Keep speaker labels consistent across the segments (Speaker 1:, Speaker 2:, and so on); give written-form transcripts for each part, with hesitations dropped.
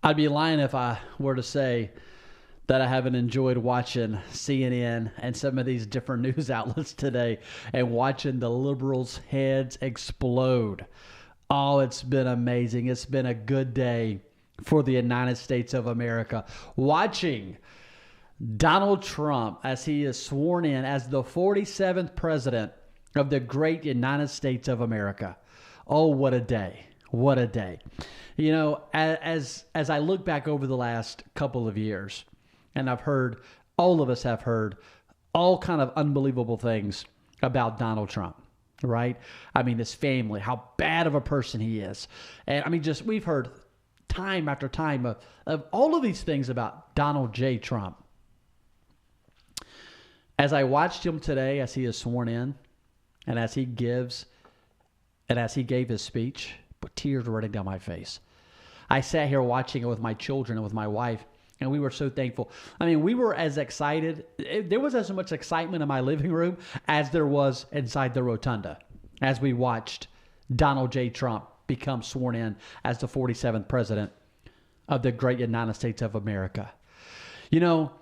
Speaker 1: I'd be lying if I were to say that I haven't enjoyed watching CNN and some of these different news outlets today and watching the liberals' heads explode. Oh, it's been amazing. It's been a good day for the United States of America. Watching Donald Trump as he is sworn in as the 47th president of the great United States of America. Oh, what a day. What a day. You know, as I look back over the last couple of years, and all of us have heard all kind of unbelievable things about Donald Trump, right? I mean, his family, how bad of a person he is. And I mean, we've heard time after time of all of these things about Donald J. Trump. As I watched him today, as he is sworn in, and as he gave his speech, with tears running down my face. I sat here watching it with my children and with my wife, and we were so thankful. I mean, we were as excited. There was as much excitement in my living room as there was inside the rotunda as we watched Donald J. Trump become sworn in as the 47th president of the great United States of America. You know,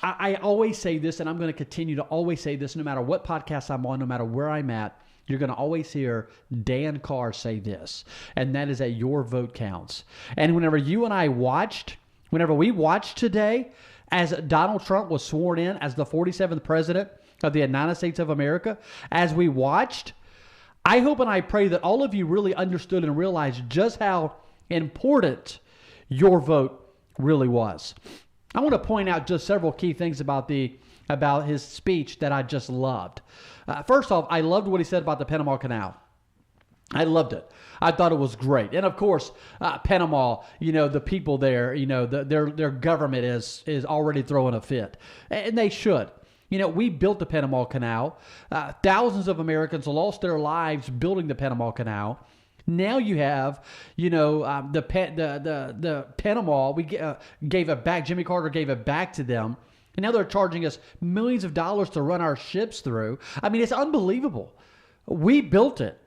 Speaker 1: I always say this, and I'm going to continue to always say this no matter what podcast I'm on, no matter where I'm at. You're going to always hear Dan Carr say this, and that is that your vote counts. And whenever we watched today, as Donald Trump was sworn in as the 47th president of the United States of America, as we watched, I hope and I pray that all of you really understood and realized just how important your vote really was. I want to point out just several key things about his speech that I just loved. First off, I loved what he said about the Panama Canal. I loved it. I thought it was great. And of course, Panama, you know, the people there, you know, their government is already throwing a fit. And they should. You know, we built the Panama Canal. Thousands of Americans lost their lives building the Panama Canal. Now you have, you know, the Panama, we gave it back. Jimmy Carter gave it back to them. And now they're charging us millions of dollars to run our ships through. I mean, it's unbelievable. We built it.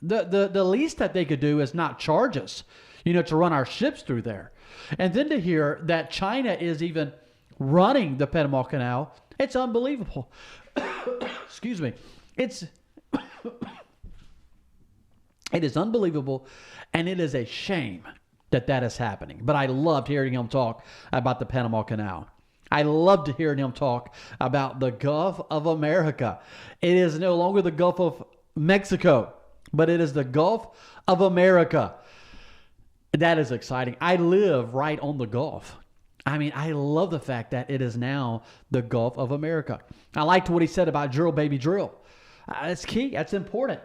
Speaker 1: The least that they could do is not charge us, you know, to run our ships through there. And then to hear that China is even running the Panama Canal, it's unbelievable. Excuse me. It is unbelievable, and it is a shame that is happening. But I loved hearing him talk about the Panama Canal. I loved hearing him talk about the Gulf of America. It is no longer the Gulf of Mexico, but it is the Gulf of America. That is exciting. I live right on the Gulf. I mean, I love the fact that it is now the Gulf of America. I liked what he said about drill, baby, drill. That's key. That's important.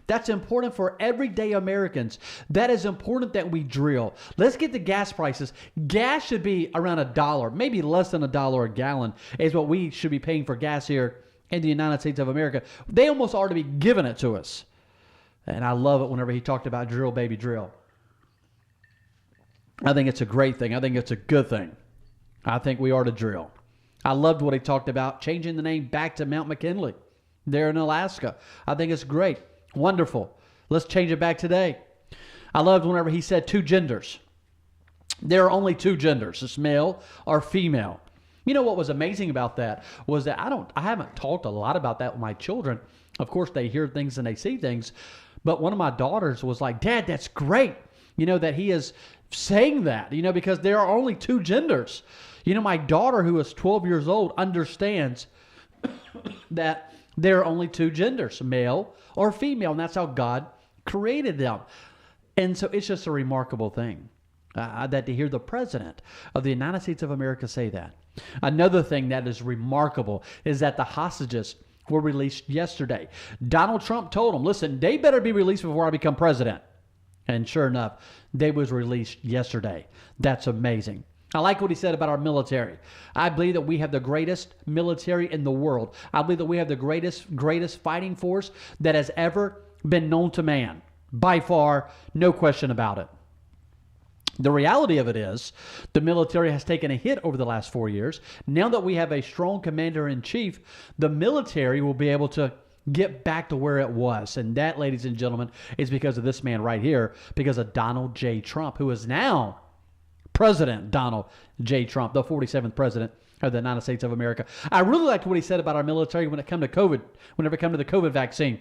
Speaker 1: That's important for everyday Americans. That is important that we drill. Let's get the gas prices. Gas should be around $1, maybe less than $1 a gallon is what we should be paying for gas here in the United States of America. They almost ought to be giving it to us. And I love it whenever he talked about drill, baby, drill. I think it's a great thing. I think it's a good thing. I think we ought to drill. I loved what he talked about, changing the name back to Mount McKinley there in Alaska. I think it's great. Wonderful. Let's change it back today. I loved whenever he said two genders. There are only two genders. It's male or female. You know what was amazing about that was that I haven't talked a lot about that with my children. Of course, they hear things and they see things. But one of my daughters was like, Dad, that's great. You know, that he is saying that, you know, because there are only two genders. You know, my daughter, who is 12 years old, understands that there are only two genders, male or female, and that's how God created them. And so it's just a remarkable thing that to hear the president of the United States of America say that. Another thing that is remarkable is that the hostages were released yesterday. Donald Trump told them, listen, they better be released before I become president. And sure enough, they was released yesterday. That's amazing. I like what he said about our military. I believe that we have the greatest military in the world. I believe that we have the greatest fighting force that has ever been known to man. By far, no question about it. The reality of it is the military has taken a hit over the last 4 years. Now that we have a strong commander-in-chief, the military will be able to get back to where it was. And that, ladies and gentlemen, is because of this man right here, because of Donald J. Trump, who is now President Donald J. Trump, the 47th president of the United States of America. I really liked what he said about our military when it came to COVID, whenever it came to the COVID vaccine.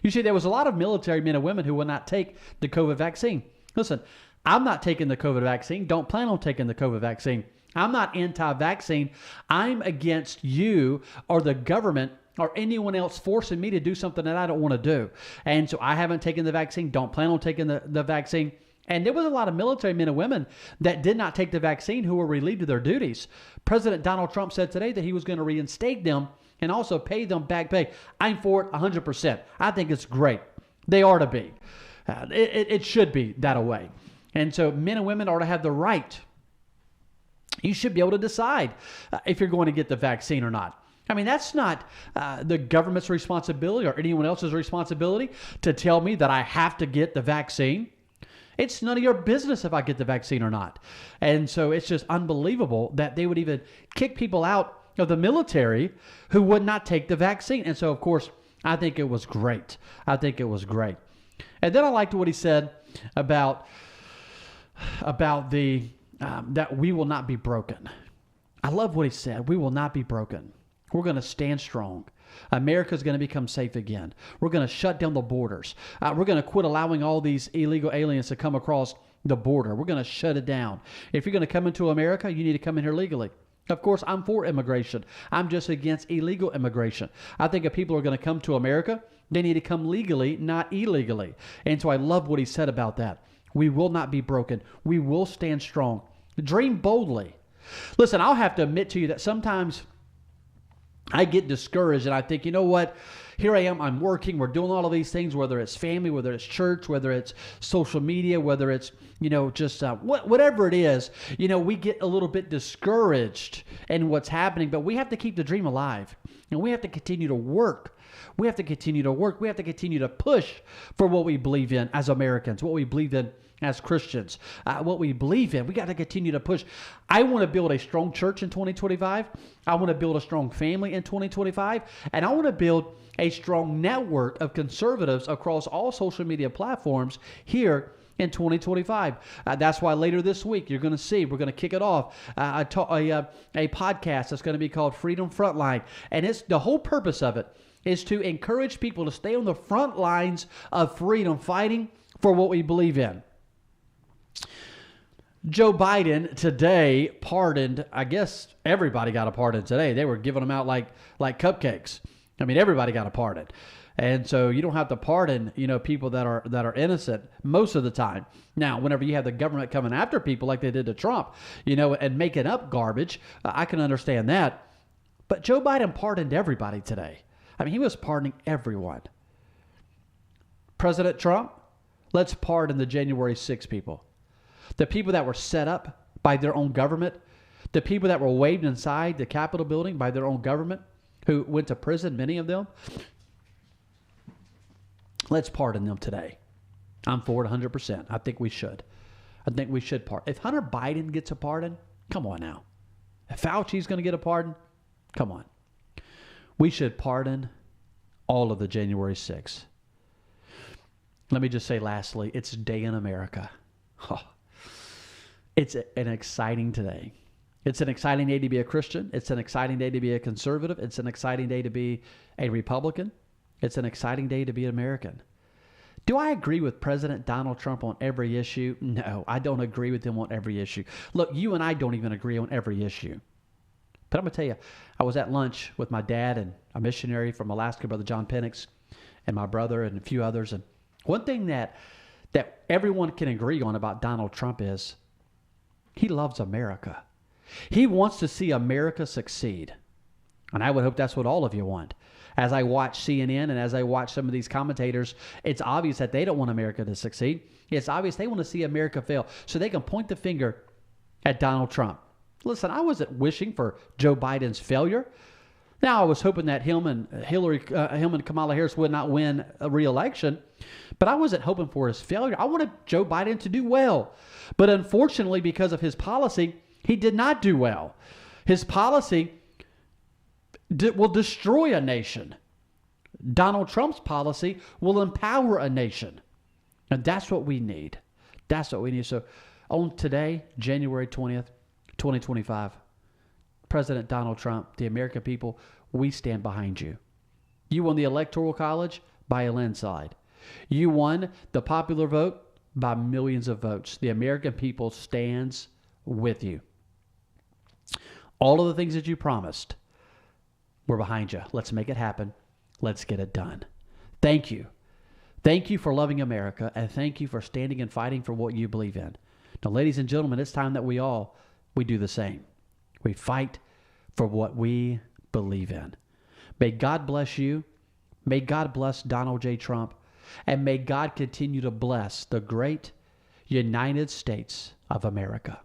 Speaker 1: You see, there was a lot of military men and women who would not take the COVID vaccine. Listen, I'm not taking the COVID vaccine. Don't plan on taking the COVID vaccine. I'm not anti-vaccine. I'm against you or the government or anyone else forcing me to do something that I don't want to do. And so I haven't taken the vaccine. Don't plan on taking the vaccine. And there was a lot of military men and women that did not take the vaccine who were relieved of their duties. President Donald Trump said today that he was going to reinstate them and also pay them back pay. I'm for it 100%. I think it's great. They are to be. It should be that way. And so men and women are to have the right. You should be able to decide if you're going to get the vaccine or not. I mean, that's not the government's responsibility or anyone else's responsibility to tell me that I have to get the vaccine. It's none of your business if I get the vaccine or not. And so it's just unbelievable that they would even kick people out of the military who would not take the vaccine. And so, of course, I think it was great. I think it was great. And then I liked what he said about the that we will not be broken. I love what he said. We will not be broken. We're going to stand strong. America's going to become safe again. We're going to shut down the borders. We're going to quit allowing all these illegal aliens to come across the border. We're going to shut it down. If you're going to come into America, you need to come in here legally. Of course, I'm for immigration. I'm just against illegal immigration. I think if people are going to come to America, they need to come legally, not illegally. And so I love what he said about that. We will not be broken. We will stand strong. Dream boldly. Listen, I'll have to admit to you that sometimes I get discouraged and I think, you know what? Here I am. I'm working. We're doing all of these things, whether it's family, whether it's church, whether it's social media, whether it's, just whatever it is, we get a little bit discouraged in what's happening, but we have to keep the dream alive and we have to continue to work. We have to continue to work. We have to continue to push for what we believe in as Americans, what we believe in as Christians, what we believe in. We got to continue to push. I want to build a strong church in 2025. I want to build a strong family in 2025. And I want to build a strong network of conservatives across all social media platforms here in 2025. That's why later this week, you're going to see, we're going to kick it off, a podcast that's going to be called Freedom Frontline. And it's the whole purpose of it is to encourage people to stay on the front lines of freedom, fighting for what we believe in. Joe Biden today pardoned, I guess everybody got a pardon today. They were giving them out like cupcakes. I mean, everybody got a pardon. And so you don't have to pardon, people that are innocent most of the time. Now, whenever you have the government coming after people like they did to Trump, and making up garbage, I can understand that. But Joe Biden pardoned everybody today. I mean, he was pardoning everyone. President Trump, let's pardon the January 6 people. The people that were set up by their own government, the people that were waved inside the Capitol building by their own government, who went to prison, many of them. Let's pardon them today. I'm for it 100%. I think we should. I think we should pardon. If Hunter Biden gets a pardon, come on now. If Fauci's going to get a pardon, come on. We should pardon all of the January 6th. Let me just say lastly, it's a day in America. Oh, it's an exciting day. It's an exciting day to be a Christian. It's an exciting day to be a conservative. It's an exciting day to be a Republican. It's an exciting day to be an American. Do I agree with President Donald Trump on every issue? No, I don't agree with him on every issue. Look, you and I don't even agree on every issue. But I'm going to tell you, I was at lunch with my dad and a missionary from Alaska, Brother John Penix, and my brother and a few others. And one thing that everyone can agree on about Donald Trump is he loves America. He wants to see America succeed. And I would hope that's what all of you want. As I watch CNN and as I watch some of these commentators, it's obvious that they don't want America to succeed. It's obvious they want to see America fail so they can point the finger at Donald Trump. Listen, I wasn't wishing for Joe Biden's failure. Now, I was hoping that him and Kamala Harris would not win a re-election, but I wasn't hoping for his failure. I wanted Joe Biden to do well. But unfortunately, because of his policy, he did not do well. His policy will destroy a nation. Donald Trump's policy will empower a nation. And that's what we need. That's what we need. So on today, January 20th, 2025, President Donald Trump, the American people, we stand behind you. You won the Electoral College by a landslide. You won the popular vote by millions of votes. The American people stands with you. All of the things that you promised, we're behind you. Let's make it happen. Let's get it done. Thank you. Thank you for loving America, and thank you for standing and fighting for what you believe in. Now, ladies and gentlemen, it's time that we do the same. We fight for what we believe in. May God bless you. May God bless Donald J. Trump. And may God continue to bless the great United States of America.